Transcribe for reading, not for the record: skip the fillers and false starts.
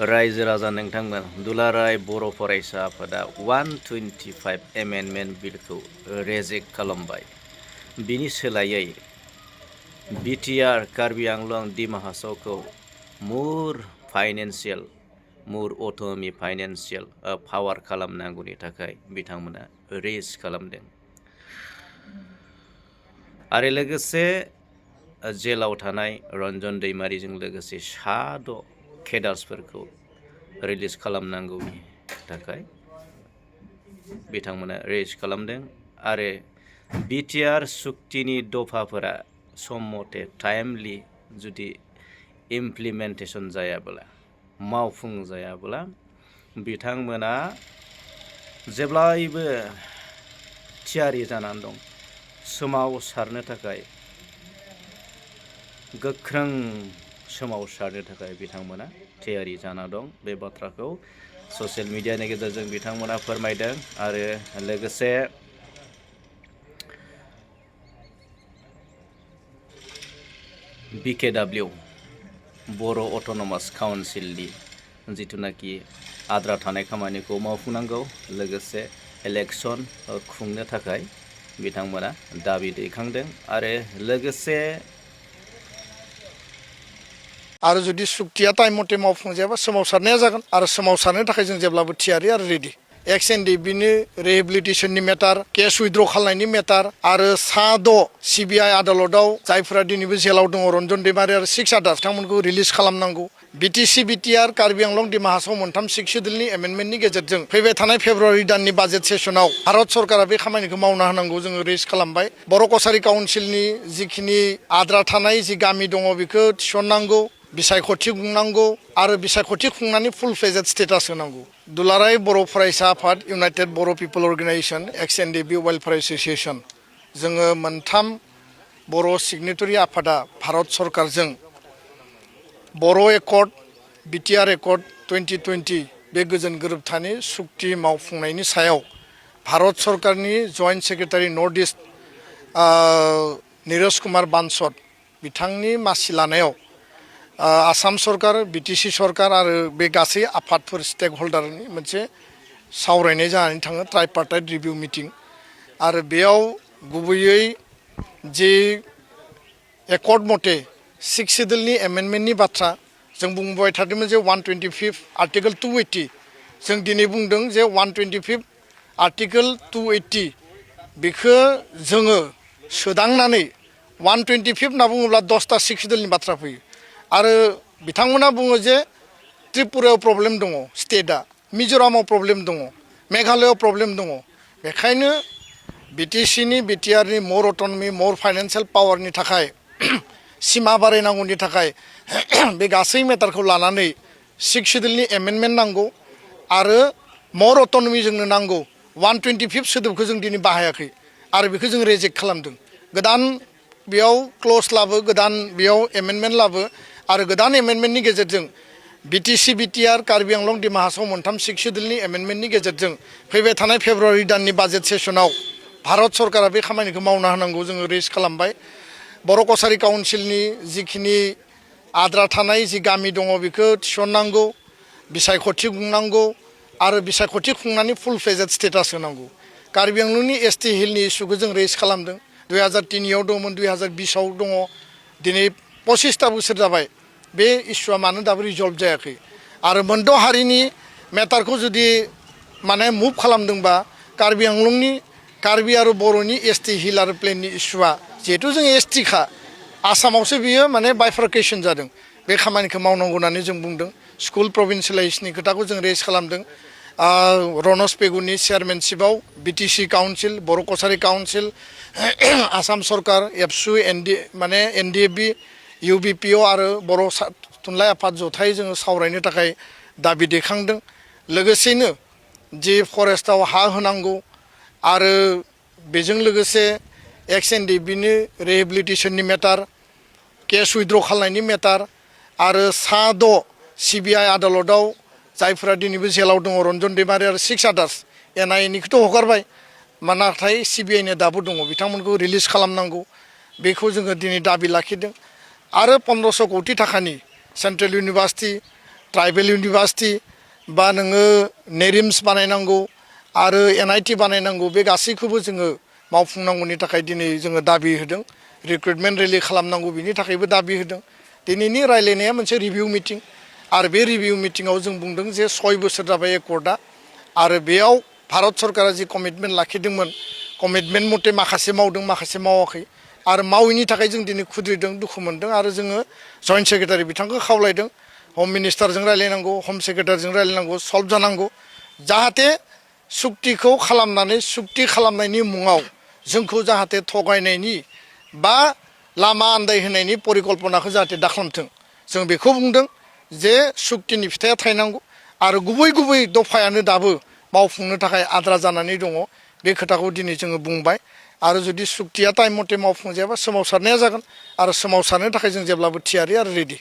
रायजो राजा नोंथांमोन दुलाराय बर' फरायसा आफादा 125 एमेन्डमेन्ट बिलखौ रेजेक्ट खालामबाय। बिनि सोलायै बिटिआर कार्बि आंलं डिमा हासावखौ मुर अट'नमि फाइनेन्सियेल पावार खालामनांगौनि थाखाय बिथांमोना रेज खालामदों। आरो लोगोसे जेलाव थानाय रन्जन दैमारिजों लोगोसे 6 केडार्सफोरखौ रिलिज खालामनांगौनि थाखाय बिथांमोना रेज खालामदों। आरो बिटिआर सुक्तिनि दफाफोरा सम मथे टाइमलि जुदि इमप्लिमेन्टेसन जायाब्ला मावफुंजायाब्ला बिथांमोना जेब्लायबो थियारि जानानै दं सोमावसारनो थाखाय गोख्रों सोमावसारनो थाखाय बिथांमोना थियारि जाना दं। बे बाथ्राखौ ससियेल मिडियानि गेजेरजों बिथांमोना फोरमायदों। आरो लोगोसे BKW बर' अट'नमास काउन्सिलनि जिथुनाखि आद्रा थानाय खामानिखौ मावफुंनांगौ, लोगोसे इलेक्सन खुंनो थाखाय बिथांमोना दाबि दैखांदों। आरो लोगोसे आरो जुदि सुक्तिया टाइम मथे मावफुंजायाबा सोमावसारनाया जागोन आरो सोमावसारनो थाखाय जों जेब्लाबो थियारि आरो रेडि। एक्स-एन-डि-बिनि रिहेबिलिटेसननि मेटार, केस उइथड्र खालामनायनि मेटार आरो 6 सिबिआइ आदालताव जायफोरा दिनैबो जेलाव दङ रन्जन दैमारि आरो 6 आदार्स बिथांमोनखौ रिलिज खालामनांगौ। बिटिसि बिटिआर कार्बि आंलं डिमा हासाव मोनथाम 6 सिडिउलनि एमेन्डमेन्टनि गेजेरजों फैबाय थानाय फेब्रुवारि दाननि बाजेट सेसनाव भारत सरकारा बे खामानिखौ मावना होनांगौ जोङो रेज खालामबाय। बर' कसारि काउन्सिलनि जिखिनि आद्रा थानाय जि गामि दङ बेखौ थिसननांगौ, बिसायख'थि खुंनांगौ आरो बिसायख'थि खुंनानै फुल फ्लेजेड स्टेटास होनांगौ। दुलाराय बर' फरायसा आफाद, united Bodo' people organisation, ex NDB welfare association, जोङो मोनथाम बर' सिगनेटरि आफादा भारत सरकारजों बर' एकर्ड, बिटिआर एकर्ड 2020 बे गोजोन गोरोबथानि सुक्ति मावफुंनायनि सायाव भारत सरकारनि joint secretary north east Neeraj Kumar बानसद बिथांनि मासि लानायाव आसाम सरकार, बिटिसि सरकार आरो बे गासै आफादफोर स्टेक हल्डारनि मोनसे सावरायनाय जानानै थाङो, ट्राइपार्टाइट रिभिउ मिटिं। आरो बेयाव गुबैयै जे एकर्ड मथे 6 सिडिउलनि एमेन्डमेन्टनि बाथ्रा जों बुंबाय थादोंमोन जे 125 आर्टिकेल 280, जों दिनै बुंदों जे 125 आर्टिकेल 280 बेखौ जोङो सोदांनानै 125 होनना बुङोब्ला 10टा 6 सिडिउलनि बाथ्रा फैयो। आरो बिथांमोना बुङो जे त्रिपुरायाव प्रब्लेम दङ स्टेटआ, मिज'रामाव प्रब्लेम दङ, मेघालयआव प्रब्लेम दङ। बेखायनो बिटिसिनि बिटिआरनि मर अट'नमि, मर फाइनेन्सियेल पावारनि थाखाय सिमा बारायनांगौनि थाखाय बे गासै मेटारखौ लानानै 6 सिडिउलनि एमेन्डमेन्ट नांगौ आरो मर अट'नमि जोंनो नांगौ। 125 सोदोबखौ जों दिनै बाहायाखै आरो बेखौ जों रेजेक्ट खालामदों। गोदान बेयाव क्ल'ज लाबो, गोदान बेयाव एमेन्डमेन्ट लाबो आरो गोदान एमेन्डमेन्टनि गेजेरजों बिटिसि बिटिआर कार्बि आंलं डिमा हासाव मोनथाम 6 सिडिउलनि एमेन्डमेन्टनि गेजेरजों फैबाय थानाय फेब्रुवारि दाननि बाजेट सेसनाव भारत सरकारा बे खामानिखौ मावना होनांगौ जोङो रेज खालामबाय। बर' कसारि काउन्सिलनि जिखिनि आद्रा थानाय जि गामि दङ बेखौ थिसननांगौ, बिसायख'थि खुंनांगौ आरो बिसायख'थि खुंनानै फुल फ्लेजेड स्टेटास होनांगौ। कार्बि आंलंनि एसटि हिलनि इस्युखौ जों रेज खालामदों। 2003 दंमोन, 2020 दङ, दिनै 25टा बोसोर जाबाय। बे इस्युआ मानो दाबो रिजल्भ जायाखै? आरो मोनद' हारिनि मेटारखौ जुदि माने मुभ खालामदोंबा कार्बि आंलंनि कार्बि आरो बर'नि एसटि हिल आरो प्लेननि इस्युआ जिहेथु जों एसटिखा, आसामावसो बियो माने बाइफार्केसन जादों। बे खामानिखौ मावनांगौ होननानै जों बुंदों। स्कुल प्रभिन्सियेलाइजेसननि खोथाखौ जों रेज खालामदों। रनज पेगुनि चेयारमेनशिपआव बिटिसि काउन्सिल, बर' कसारि काउन्सिल, आसाम सरकार, ABSU, NDFB, UBPO आरो बर' थुनलाइ आफाद जथायै जोङो सावरायनो थाखाय दाबि दैखांदों। लोगोसेनो जि फरेस्टआव हा होनांगौ आरो बेजों लोगोसे एक्स-एन-डि-बिनि रिहेबिलिटेसननि मेटार, केस उइथड्र खालामनायनि मेटार आरो 6 सिबिआइ आदालताव जायफोरा दिनैबो जेलाव दङ रन्जन दैमारि आरो 6 आदार्स, NIA-निखौथ' हगारबाय, नाथाय सिबिआइनि दाबो दङ, बिथांमोनखौ रिलिज खालामनांगौ। बेखौ जोङो दिनै दाबि लाखिदों। आरो 1500 कौटि थाखानि सेन्ट्रेल इउनिभार्सिटि ट्राइबेल इउनिभार्सिटि बा नोङो नेरिम्स बानायनांगौ आरो NIT बानायनांगौ बे गासैखौबो जोङो मावफुंनांगौनि थाखाय दिनै जोङो दाबि होदों रिक्रुटमेन्ट रेलि खालामनांगौ बिनि थाखायबो दाबि होदों दिनैनि रायलायनाया मोनसे रिभिउ मिटिं आरो बे रिभिउ मिटिङाव जों बुंदों जे 6 बोसोर जाबाय एकर्डआ आरो बेयाव भारत सरकारा जि कमिटमेन्ट लाखिदोंमोन कमिटमेन्ट मथे माखासे मावदों माखासे मावाखै आरो मावैनि थाखाय जों दिनै खुद्रिदों दुखु मोनदों आरो जोङो जइन्ट सेक्रेटारि बिथांखौ खावलायदों हम मिनिस्टारजों रायलायनांगौ हम सेक्रेटारिजों रायलायनांगौ सल्भ जानांगौ जाहाथे सुक्तिखौ खालामनानै सुक्ति खालामनायनि मुङाव जोंखौ जाहाथे थगायनायनि बा लामा आन्दायहोनायनि परिकल्पनाखौ जाहाथे दाखालामथों जों बेखौ बुंदों जे सुक्तिनि फिथाइया थायनांगौ आरो गुबै दफायानो दाबो मावफुंनो थाखाय आद्रा जानानै दङ बे खोथाखौ दिनै जोङो बुंबाय आरो जुदि सुक्तिया टाइम मथे मावफुंजायाबा सोमावसारनाया जागोन आरो सोमावसारनो थाखाय जों जेब्लाबो थियारि आरो रेडि